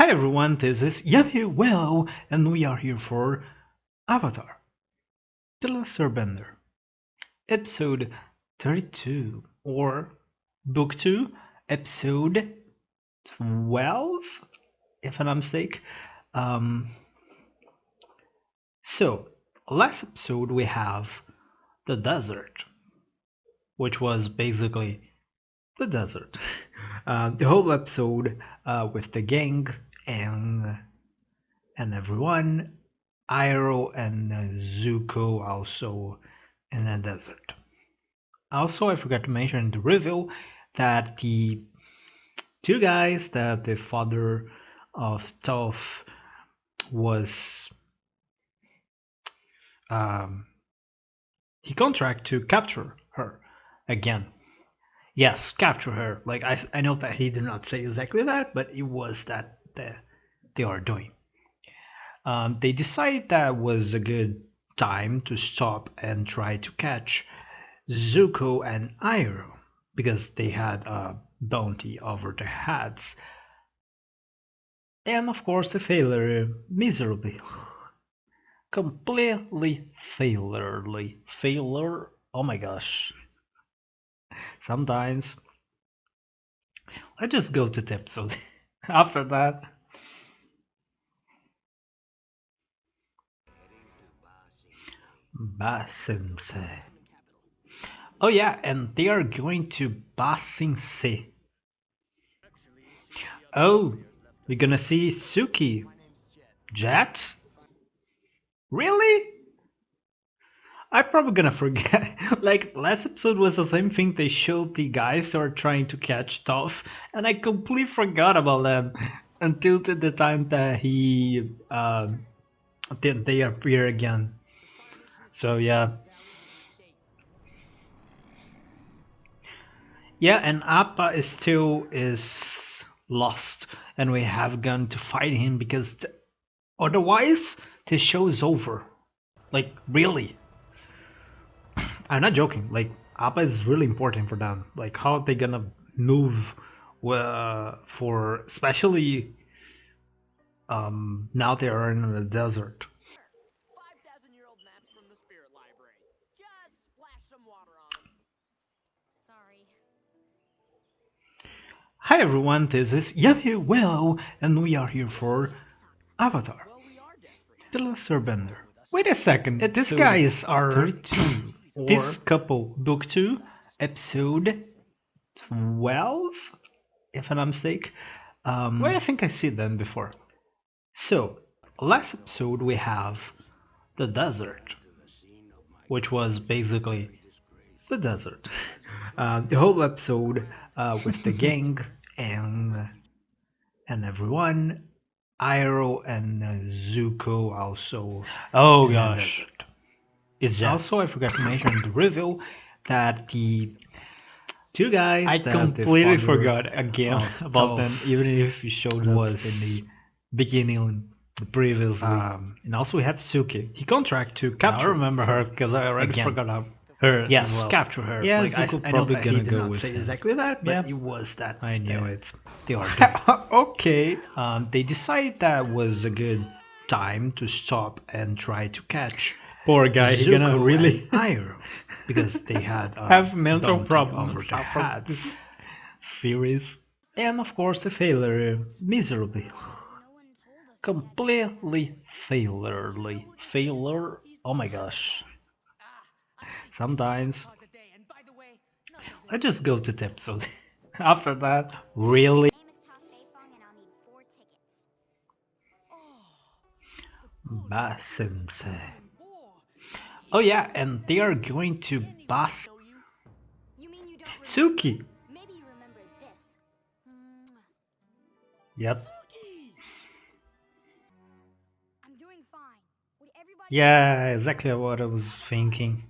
Hi everyone, this is YamiWill, and we are here for Avatar, The Last Airbender, episode 32, or book 2, episode 12, if I'm not mistaken. Um, so, last episode we have the desert, which was basically the desert. The whole episode with the gang and and everyone. Iroh and Zuko also in the desert. Also, I forgot to mention in the reveal that the two guys that the father of Toph was um, he contract to capture her again. Yes, capture her. Like I know that he did not say exactly that, but it was that they are doing. They decided that was a good time to stop and try to catch Zuko and Iroh because they had a bounty over their heads. And of course, they failed miserably. Completely failurely. Failure. Oh my gosh. Sometimes I just go to the episode. After that, Basimse. Oh yeah, and they are going to Basimse. Oh, we're gonna see Suki. Jet? Really? I'm probably gonna forget. Like last episode was the same thing. They showed the guys who are trying to catch Toph, and I completely forgot about them until the time that then they appear again. So yeah, yeah, and Appa is still is lost, and we have gone to fight him because otherwise the show is over. Like really, I'm not joking. Like Appa is really important for them. Like how are they gonna move for especially now they are in the desert. Hi everyone, this is YamiWill, and we are here for Avatar, The Last Airbender. Wait a second, these guys are 32, this couple, book 2, episode 12, if I'm not mistaken. Well, I think I see them before. So, last episode we have the desert, which was basically the desert. The whole episode with the gang and everyone. Iroh and Zuko also. Oh gosh. It's also I forgot to mention in the reveal that the two guys I that completely forgot again about them, even if you showed was in the beginning, the previously. And also we have Suki. He contract to capture. I remember her because I already again. Forgot her. Yes, well. Capture her. Yeah, like, Zuko I probably know gonna go with say him. Exactly that, but yeah. It was that. I knew it. They are okay. They decided that was a good time to stop and try to catch. Poor guy, he gonna really Iroh because they had have mental problems over their heads. Theories. And of course, they failed miserably. Completely failurely. Failure. Oh my gosh. Sometimes I just go to the episode. After that, really? Basimse. Oh yeah, and they are going to Bas Suki. Yep. Yeah, exactly what I was thinking.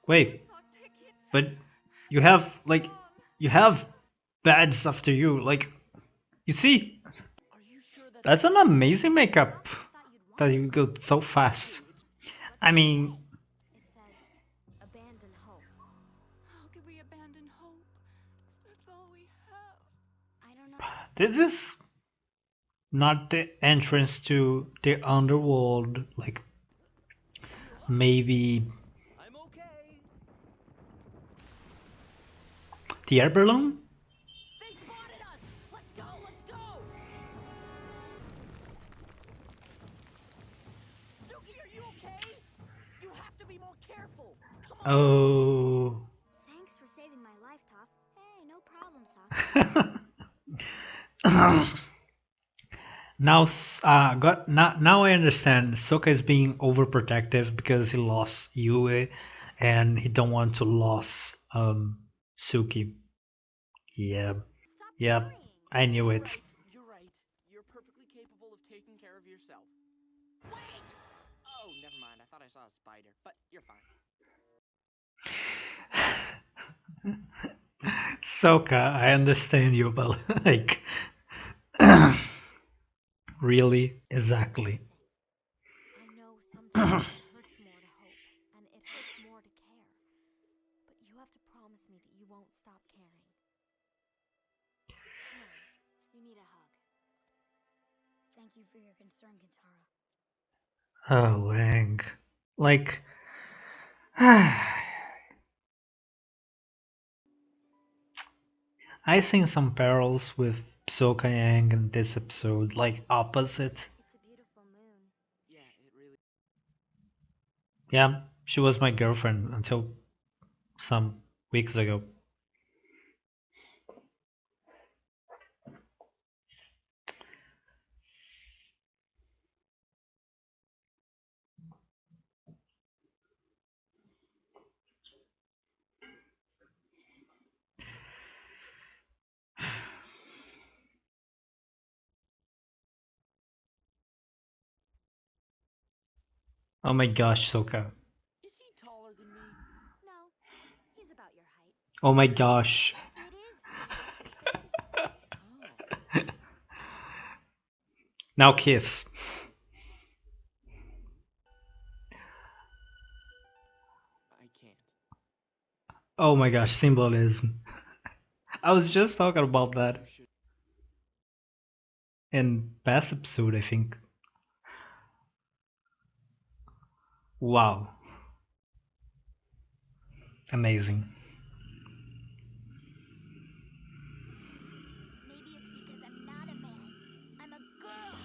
Wait, but you have like you have badges after you. Like you see, that's an amazing makeup that you go so fast. I mean, This is not the entrance to the underworld, like maybe the air balloon? Oh. Thanks for saving my life, Toph. Hey, no problem, Sokka. Now I understand. Sokka is being overprotective because he lost Yue, and he don't want to lose Suki. Yeah, Stop yep, crying. I knew it. You're right. You're perfectly capable of taking care of yourself. Wait! Oh, never mind. I thought I saw a spider, but you're fine. Sokka, I understand you, but like, really, exactly. I know sometimes it hurts more to hope, and it hurts more to care. But you have to promise me that you won't stop caring. Come on, you need a hug. Thank you for your concern, Katara. Oh, Wang. Like, I seen some parallels with Sokka Yang in this episode, like opposite. It's a beautiful moon. Yeah, it really. Yeah, she was my girlfriend until some weeks ago. Oh my gosh, Sokka. Is he taller than me? No, he's about your height. Oh my gosh. It is, you stupid. Oh. Now kiss. I can't. Oh my gosh, symbolism. I was just talking about that You should. in past episode, I think. Wow, amazing. Maybe it's because I'm not a man. I'm a girl.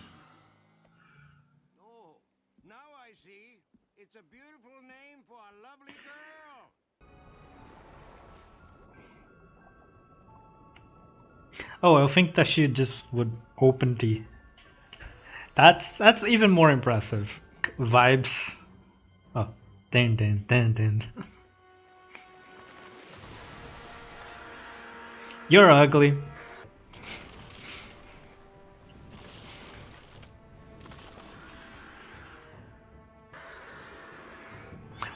Oh, now I see. It's a beautiful name for a lovely girl. Oh, I think that she just would openly. That's even more impressive. Vibes. Oh, dun dun dun dun. You're ugly.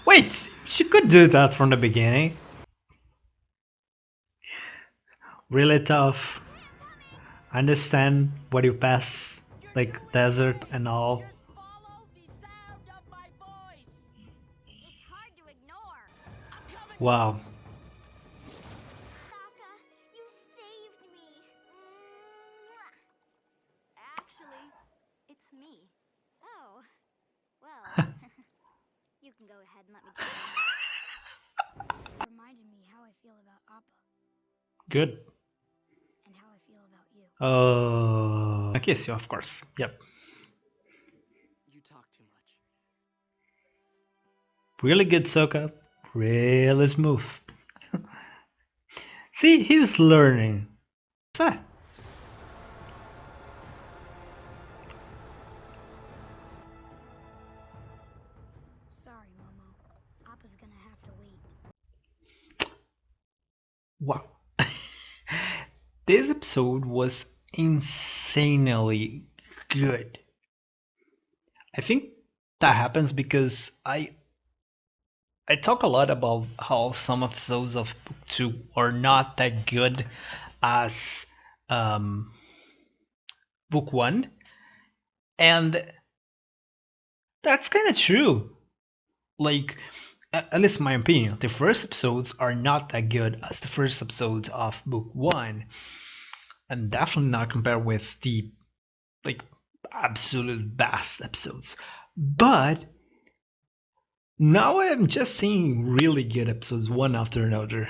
Wait, she could do that from the beginning. Really tough. I understand what you pass, You're like doing desert great. and all. Just follow the sound of my voice. It's hard to ignore. I'm coming, Wow. Toph. Sokka, you saved me. Mwah. Actually, it's me. Oh, well, you can go ahead and let me join you. Reminded me how I feel about Appa Good. and how I feel about you. I kiss you, of course. Yep. You talk too much. Really good, Sokka. Really smooth. See, he's learning. Ah, Sorry, Momo. Appa's gonna have to wait. wow. This episode was insanely good. I think that happens because I talk a lot about how some episodes of book two are not that good as um, book one, and that's kind of true. Like, at least in my opinion, the first episodes are not that good as the first episodes of book one. and definitely not compared with the like absolute best episodes. But now I'm just seeing really good episodes one after another.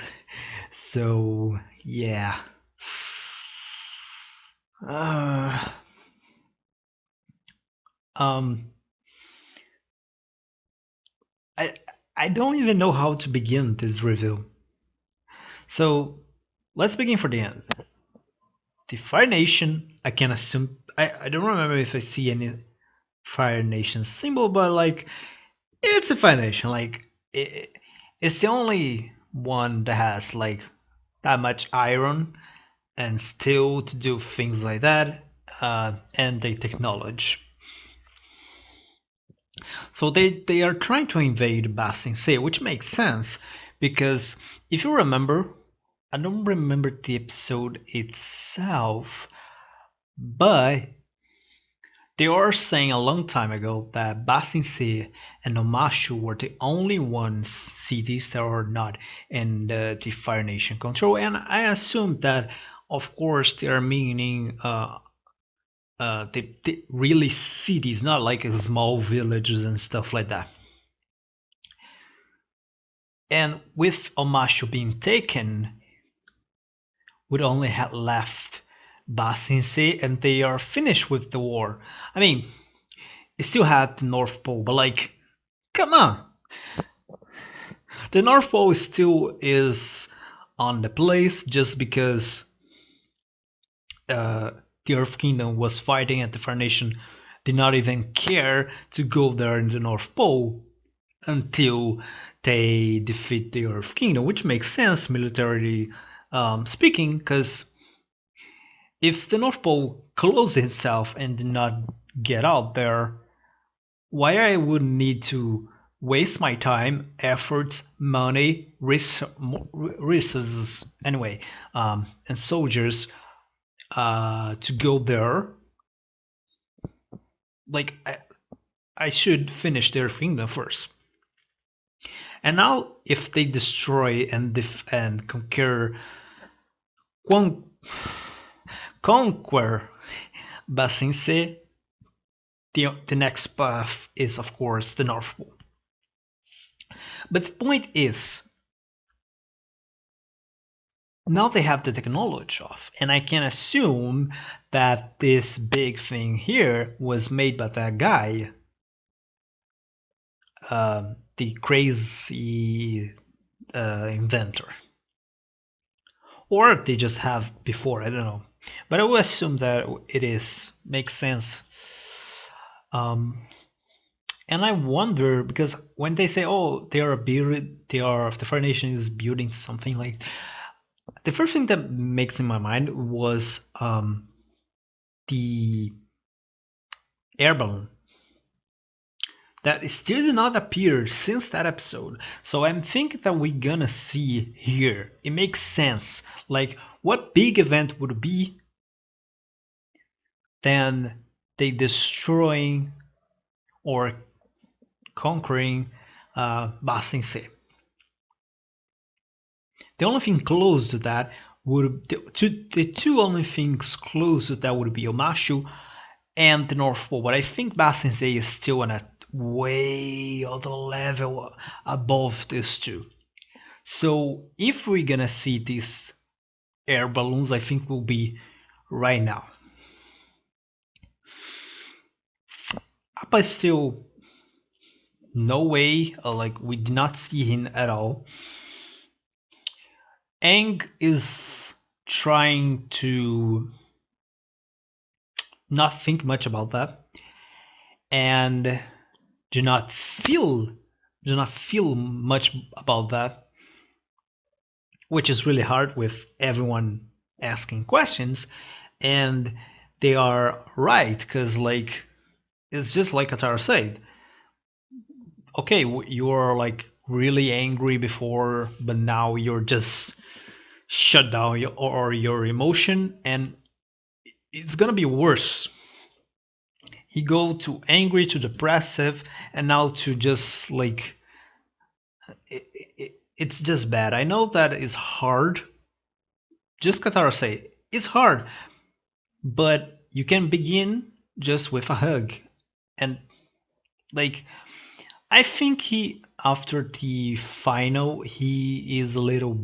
So yeah. Uh, um, I I don't even know how to begin this review. So let's begin for the end. The Fire Nation, I can assume. I don't remember if I see any Fire Nation symbol, but like it's a Fire Nation. Like it's the only one that has like that much iron and still to do things like that, and they technology. So they are trying to invade Basing Sea, which makes sense because if you remember, I don't remember the episode itself, but they are saying a long time ago that Basing Sea and Omashu were the only ones cities that are not in the Fire Nation control, and I assume that, of course, they are meaning the really cities, not like small villages and stuff like that. And with Omashu being taken, would only have left Basinse and they are finished with the war. I mean, it still had the North Pole, but like, come on! The North Pole still is on the place just because uh, the Earth Kingdom was fighting and the Fire Nation did not even care to go there in the North Pole until they defeat the Earth Kingdom, which makes sense militarily speaking, because if the North Pole closed itself and did not get out there, why I would need to waste my time, efforts, money, resources, anyway, and soldiers to go there? Like I should finish their kingdom first. And now, if they destroy and con- conquer Basinse, the next path is, of course, the North Pole. But the point is, now they have the technology off, and I can assume that this big thing here was made by that guy, the crazy inventor. Or they just have before, I don't know. But I will assume that it is makes sense. Um, and I wonder because when they say, "Oh, the Fire Nation is building something," like the first thing that makes in my mind was the air balloon that still did not appear since that episode. So I'm thinking that we're gonna see here. It makes sense. Like, what big event would be than they destroying or conquering Ba Sing Se? The only thing close to that would the two only things close to that would be Omashu and the North Pole. But I think Ba Sing Se is still on a way other level above these two. So if we're gonna see these air balloons, I think will be right now. But still, no way. Like we did not see him at all. Aang is trying to not think much about that and do not feel do not feel much about that, which is really hard with everyone asking questions, and they are right because like it's just like Katara said. Okay, you are like really angry before, but now you're just shut down your emotion, and it's gonna be worse. He go to angry to depressive, and now to just like it's just bad. I know that is hard. Just Katara say It's hard, but you can begin just with a hug. And like I think he after the final he is a little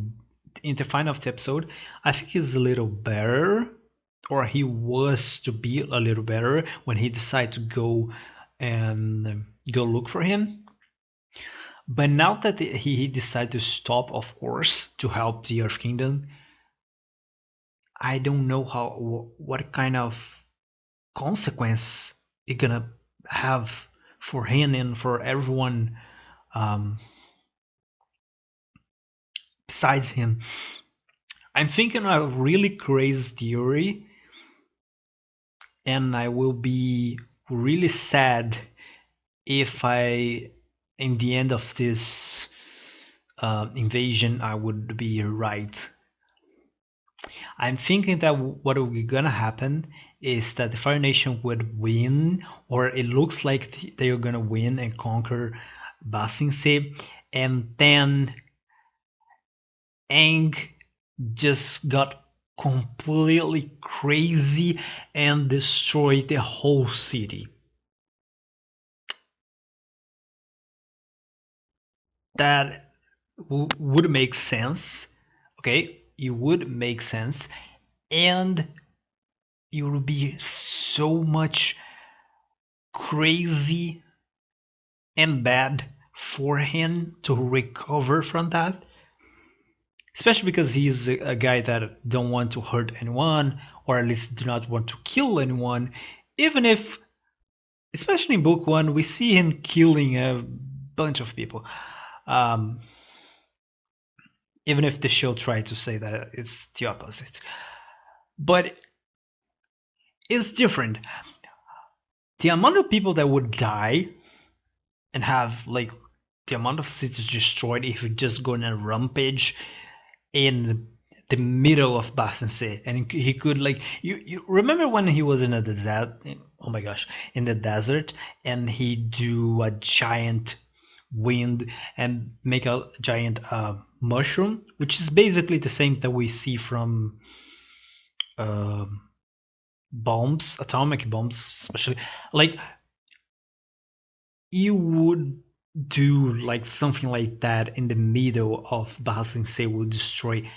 in the final of the episode, I think he's a little better, or he was to be a little better when he decided to go and go look for him. But now that he decided to stop, of course, to help the Earth Kingdom, I don't know how what kind of consequence it gonna have for him and for everyone um, besides him. I'm thinking a really crazy theory, and I will be really sad if I, in the end of this invasion, I would be right. I'm thinking that what will be gonna happen is that the Fire Nation would win, or it looks like they are gonna win and conquer Basingse, and then Aang just got completely crazy and destroyed the whole city. That would make sense. Okay, it would make sense, and it would be so much crazy and bad for him to recover from that, especially because he's a guy that don't want to hurt anyone, or at least do not want to kill anyone, even if, especially in book one, we see him killing a bunch of people. um, Even if the show tried to say that it's the opposite, but it's different. The amount of people that would die and have like the amount of cities destroyed if you just go on a rampage in the middle of Bassense, and he could like you remember when he was in a desert? Oh my gosh, in the desert, and he do a giant wind and make a giant mushroom, which is basically the same that we see from uh, bombs, atomic bombs, especially. Like you would do like something like that in the middle of Bassense would destroy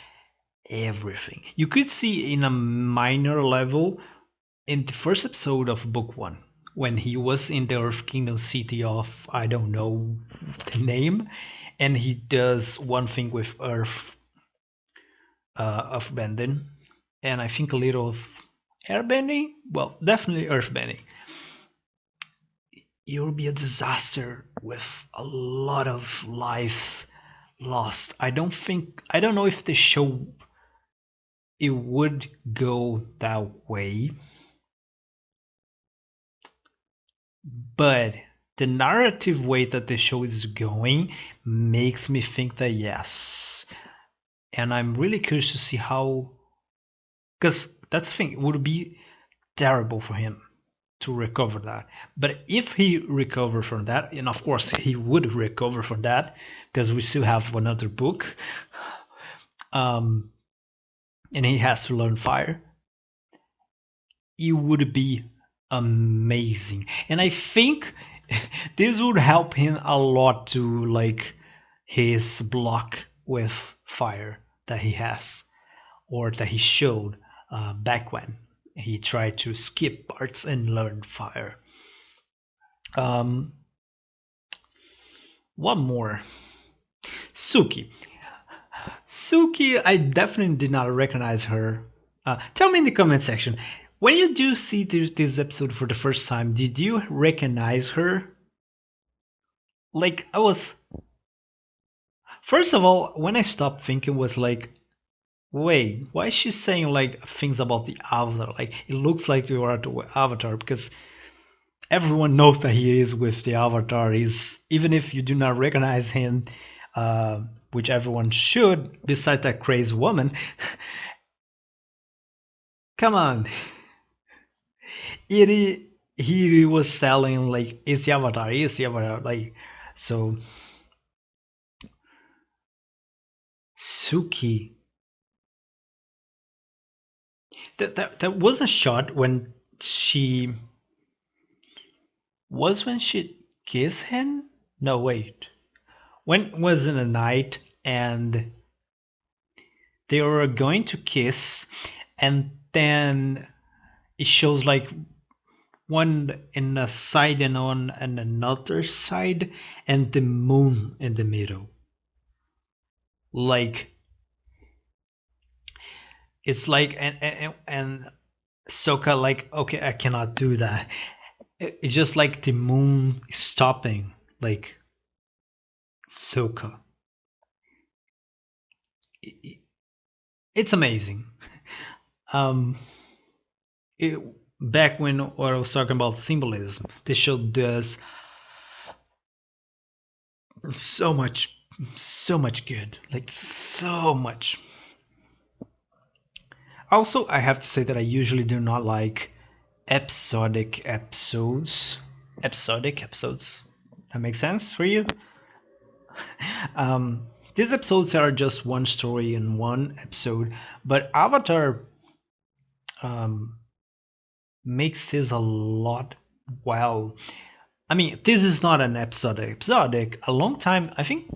everything. You could see in a minor level in the first episode of book one when he was in the Earth Kingdom city of I don't know the name, and he does one thing with Earth of bending, and I think a little of airbending. Well, definitely earthbending. It will be a disaster with a lot of lives lost. I don't know if the show it would go that way, but the narrative way that the show is going makes me think that yes. And I'm really curious to see how, because that's the thing, it would be terrible for him to recover that. But if he recover from that, and of course he would recover from that, because we still have another book, um, and he has to learn fire, it would be amazing. And I think this would help him a lot to like his block with fire that he has, or that he showed back when he tried to skip parts and learn fire. Um, one more. Suki. Suki, I definitely did not recognize her. Tell me in the comment section. When you do see this episode for the first time, did you recognize her? Like, I was. First of all, when I stopped thinking, was like, wait, why is she saying like things about the Avatar? Like, it looks like you are the Avatar because everyone knows that he is with the Avatar. He's, even if you do not recognize him, which everyone should, besides that crazy woman. Come on, it he was telling like it's the Avatar, it's the Avatar, like so. Suki, That was a shot she when she kissed him. No, wait. When was in the night and they were going to kiss, and then it shows like one in a side and on and another side, and the moon in the middle. Like it's like and Soka like, okay, I cannot do that. It's just like the moon stopping, like Soka. It's amazing. Um, it, Back when what I was talking about symbolism, this show does so much, so much good, like so much. Also, I have to say that I usually do not like episodic episodes. Episodic episodes. That makes sense for you? Um, these episodes are just one story in one episode, but Avatar um, makes this a lot well. I mean, this is not an episodic. A long time, I think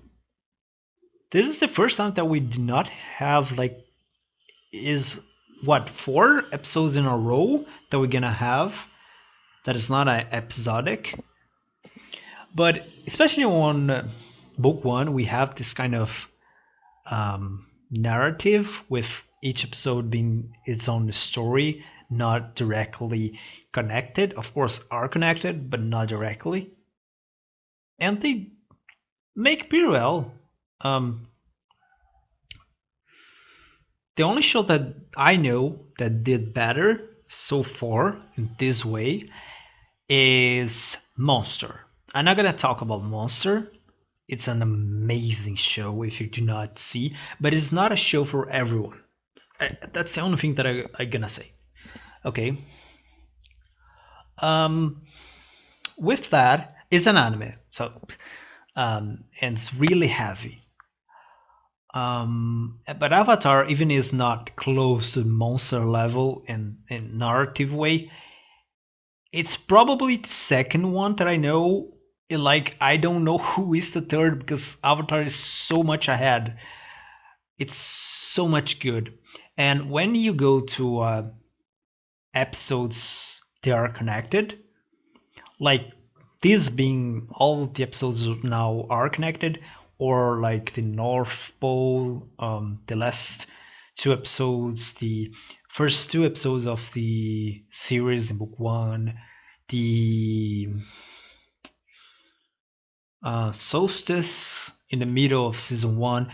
this is the first time that we did not have like is what 4 episodes in a row that we're gonna have that is not a episodic. But especially on book one, we have this kind of narrative with each episode being its own story, not directly connected. Of course, are connected, but not directly. And they make pretty well. Um, the only show that I know that did better so far in this way is Monster. I'm not gonna talk about Monster. It's an amazing show if you do not see, but it's not a show for everyone. That's the only thing that I'm gonna say. Okay. Um, with that, it's an anime, so and it's really heavy. But Avatar even is not close to monster level in narrative way. It's probably the second one that I know. Like I don't know who is the third because Avatar is so much ahead. It's so much good. And when you go to episodes, they are connected. Like this being all the episodes now are connected, or like the North Pole, the last 2 episodes, the first 2 episodes of the series in book one, the solstice in the middle of season one,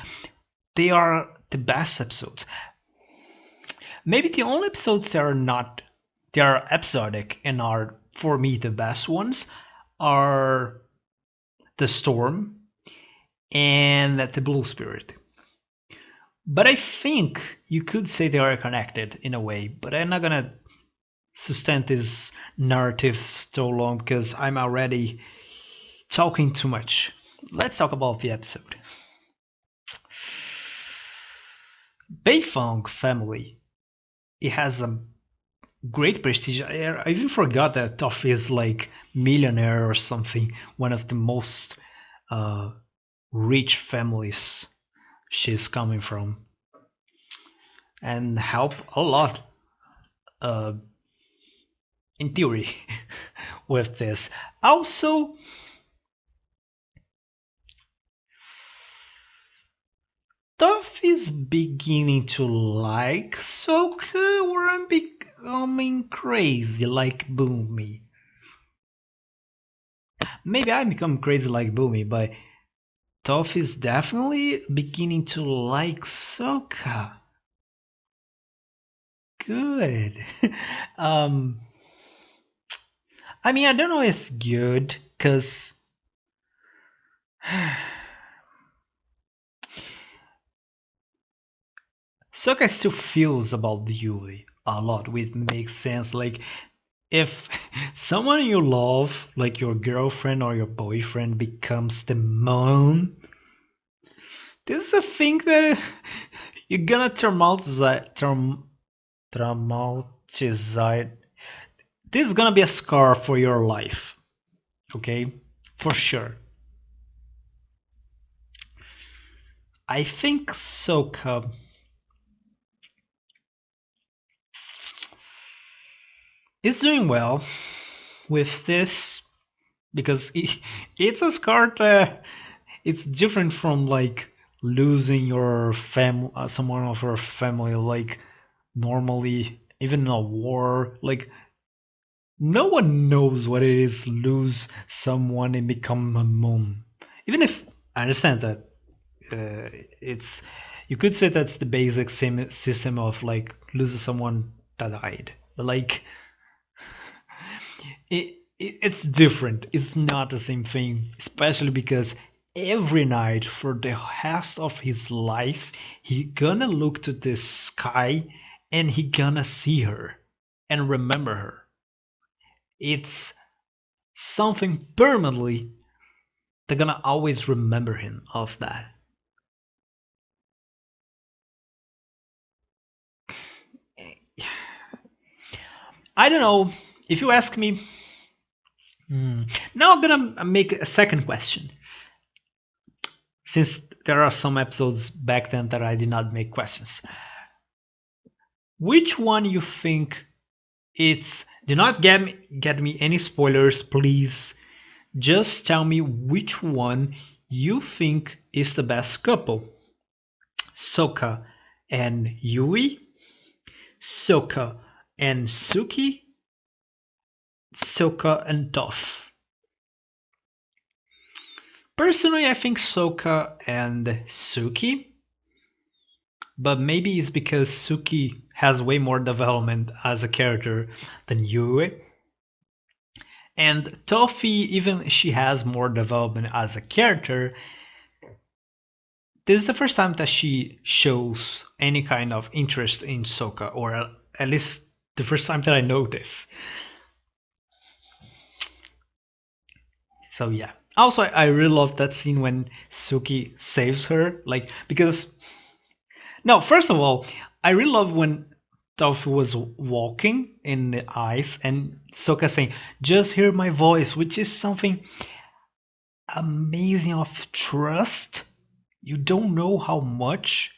they are the best episodes. Maybe the only episodes that are not, they are episodic and are for me the best ones are the storm and the blue spirit. But I think you could say they are connected in a way, but I'm not gonna sustain this narrative so long because I'm already talking too much. Let's talk about the episode. Beifong family. It has a great prestige. I even forgot that Toff is like millionaire or something. One of the most uh, rich families she's coming from, and help a lot uh, in theory with this. Also, Toff is beginning to like Soka, or I'm becoming crazy like Boomy. Maybe I'm becoming crazy like Boomy, but Toph is definitely beginning to like Sokka. Good. um, I mean, I don't know if it's good because Sokka still feels about Yui a lot, which makes sense. Like, if someone you love, like your girlfriend or your boyfriend, becomes the mom, this is a thing that you're gonna Traumatized. This is gonna be a scar for your life, okay? For sure. I think Soka is doing well with this because it's a scar that it's different from like losing your someone of your family, like normally even in a war, like no one knows what it is to lose someone and become a mom. Even if I understand that it's you could say that's the basic same system of like losing someone that died. But like it's different. It's not the same thing, especially because every night for the rest of his life he gonna look to the sky and he gonna see her and remember her. It's something permanently they're gonna always remember him of that. I don't know. If you ask me, now I'm gonna make a second question. Since there are some episodes back then that I did not make questions, which one you think it's? Do not get me any spoilers, please. Just tell me which one you think is the best couple. Soka and Yui, Soka and Suki, Soka and Toph. Personally, I think Soka and Suki, but maybe it's because Suki has way more development as a character than Yui. And Toffee, even she has more development as a character, this is the first time that she shows any kind of interest in Soka, or at least the first time that I notice. So yeah. Also, I really love that scene when Suki saves her, like because no, first of all, I really love when Toph was walking in the ice and Sokka saying, "Just hear my voice," which is something amazing of trust. You don't know how much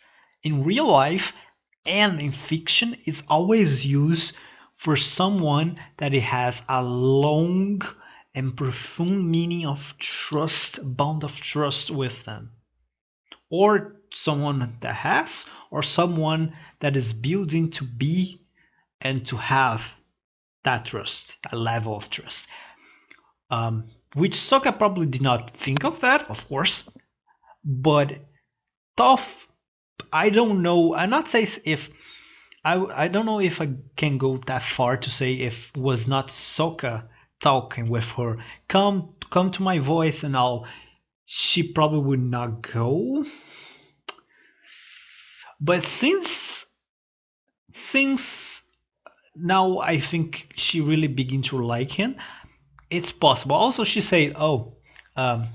in real life and in fiction it's always used for someone that it has a long and profound meaning of trust, bond of trust with them, or someone that has, or someone that is building to be and to have that trust, a level of trust. Which Sokka probably did not think of that, of course, but Toph, I don't know. I'm not saying if I don't know if I can go that far to say if was not Sokka talking with her, come to my voice and all. She probably would not go. But since now I think she really begin to like him, it's possible. Also, she said, "Oh, um,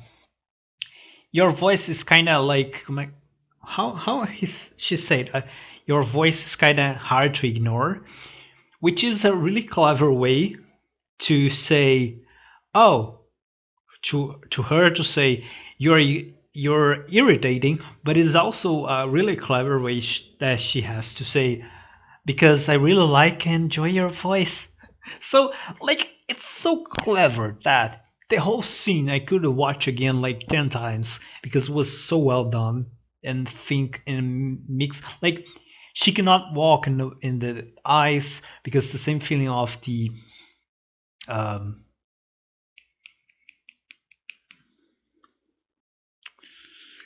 your voice is kind of like she said, your voice is kind of hard to ignore," which is a really clever way to say, "Oh," to her to say you're irritating, but it's also a really clever way that she has to say because I really like and enjoy your voice. So, like, it's so clever that the whole scene I could watch again like 10 times because it was so well done and think and mix. Like, she cannot walk in the ice because the same feeling of the um,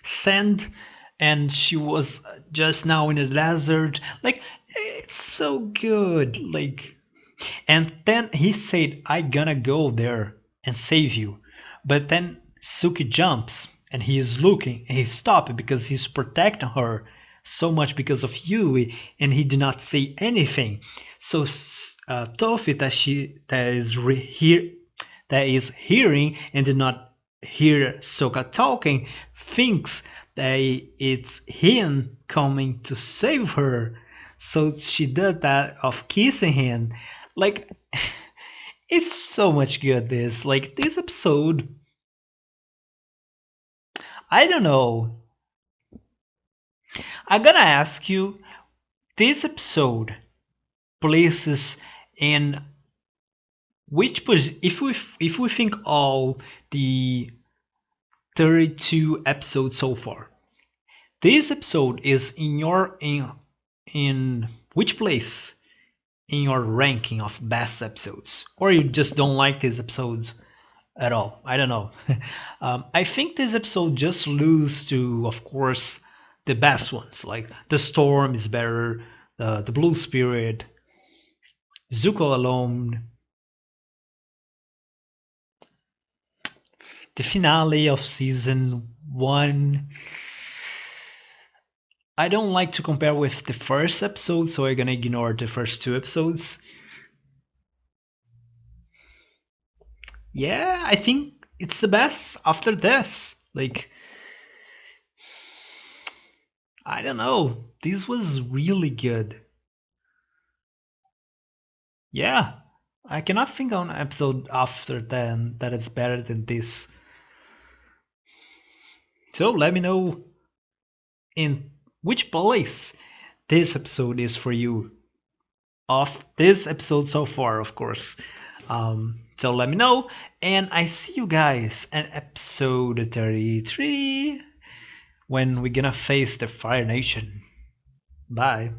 sand, and she was just now in the desert. Like, it's so good. Like, and then he said, "I gonna go there and save you." But then Suki jumps and he is looking and he stopped because he's protecting her so much because of Yui and he did not say anything. So Tofi that is hearing and did not hear Soka talking thinks that it's him coming to save her. So she did that of kissing him. Like, it's so much good. This episode. I don't know. I'm gonna ask you. This episode places in which position? If we think all the 32 episodes so far, this episode is in which place in your ranking of best episodes, or you just don't like these episodes at all? I don't know. I think this episode just lose to, of course, the best ones. Like the storm is better, the blue spirit, Zuko alone, the finale of season 1. I don't like to compare with the first episode, so I'm gonna ignore the first 2 episodes. Yeah, I think it's the best after this. Like, I don't know. This was really good. Yeah, I cannot think of an episode after then that is better than this. So let me know in which place this episode is for you. Of this episode so far, of course. So let me know, and I see you guys in episode 33 when we're gonna face the Fire Nation. Bye.